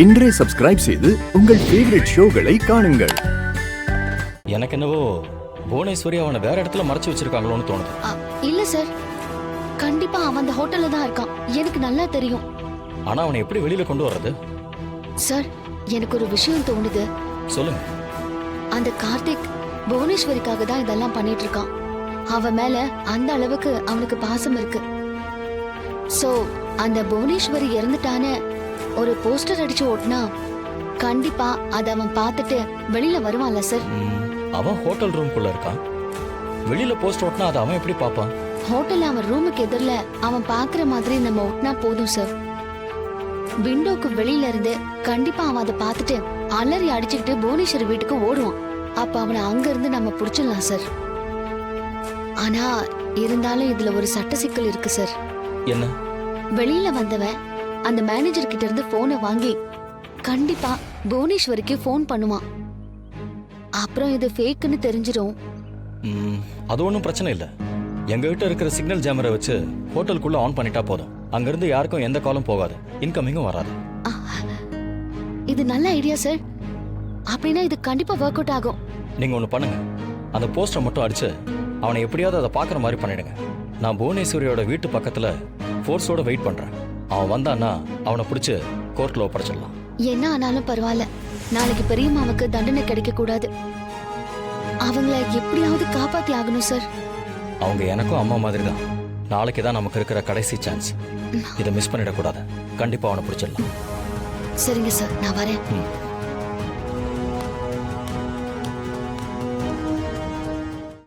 இன்றே சப்ஸ்கிரைப் செய்து உங்கள் ஃபேவரட் ஷோகளை காணுங்கள். எனக்கு என்னவோ புவனேஸ்வரி அவனை வேற இடத்துல மறைச்சு வச்சிருக்காங்களோன்னு தோணுது. இல்ல சார், கண்டிப்பா அவன் அந்த ஹோட்டல்ல தான் இருக்கான். எனக்கு நல்லா தெரியும். ஆனா அவனை எப்படி வெளியில கொண்டு வர்றது? சார், எனக்கு ஒரு விஷயம் தோணுது. சொல்லுங்க. அந்த கார்த்திக் புவனேஸ்வரிக்காக தான் இதெல்லாம் பண்ணிட்டு இருக்கான். அவன் மேல அந்த அளவுக்கு அவனுக்கு பாசம் இருக்கு. சோ அந்த புவனேஸ்வரி இறந்துட்டான்னு ஒரு போஸ்டர் அடிச்சு ஓட்டினா கண்டிப்பா அத அவன் பார்த்துட்டு வெளியில வருவான்ல சார். அவன் ஹோட்டல் ரூம்குள்ள இருக்கான். வெளியில போஸ்ட் ஓட்டினா அதை அவன் எப்படி பார்ப்பான்? ஹோட்டல்ல அவன் ரூமுக்கு எதிரில அவன் பாக்குற மாதிரி நம்ம ஓட்டினா போதும் சார். விண்டோக்கு வெளியில இருந்து கண்டிப்பா அவன் அதை பார்த்துட்டு அலறி அடிச்சுக்கிட்டு புவனேஸ்வரி வீட்டுக்கு ஓடுவான். அப்ப அவனை அங்க இருந்து நம்ம புடிச்சிடலாம் சார். ஆனா இருந்தாலும் இதுல ஒரு சட்ட சிக்கல் இருக்கு சார். என்ன? வெளியில வந்தவன் அந்த மேனேஜர் கிட்ட இருந்து போனை வாங்கி கண்டிப்பா புவனேஸ்வரிக்கு போன் பண்ணுவான். அப்புறம் இது ஃபேக்குன்னு தெரிஞ்சிடும். அது ஒன்றும் பிரச்சனை இல்லை. எங்க கிட்ட இருக்கிற சிக்னல் ஜாமரை வச்சு ஹோட்டலுக்குள்ள ஆன் பண்ணிட்டா போதும். அங்கிருந்து யாருக்கும் எந்த காலும் போகாது, இன்கமிங்கும் வராது. இது நல்ல ஐடியா சார். அப்படின்னா இது கண்டிப்பா ஒர்க் அவுட் ஆகும். நீங்க ஒன்று பண்ணுங்க, அந்த போஸ்டரை மட்டும் அடிச்சு அவனை எப்படியாவது அதை பார்க்குற மாதிரி பண்ணிடுங்க. நான் புவனேஸ்வரியோட வீட்டு பக்கத்துல ஃபோர்ஸோட வெயிட் பண்றேன். அவன் வந்தான்னா அவனை பிடிச்சு கோர்ட்ல ஒப்படைச்சிடலாம். என்ன ஆனாலும் பரவாயில்ல, நாளைக்கு பெரியம்மாவுக்கு தண்டனை கிடைக்க கூடாது. அவங்கள எப்படியாவது காப்பாத்தி ஆகணும் சார். அவங்க எனக்கும் அம்மா மாதிரி தான். நாளைக்கு தான் நமக்கு இருக்கிற கடைசி சான்ஸ். இதை மிஸ் பண்ணிடக்கூடாது. கண்டிப்பா அவனை பிடிச்சிடலாம். சரிங்க சார், நான் வரேன்.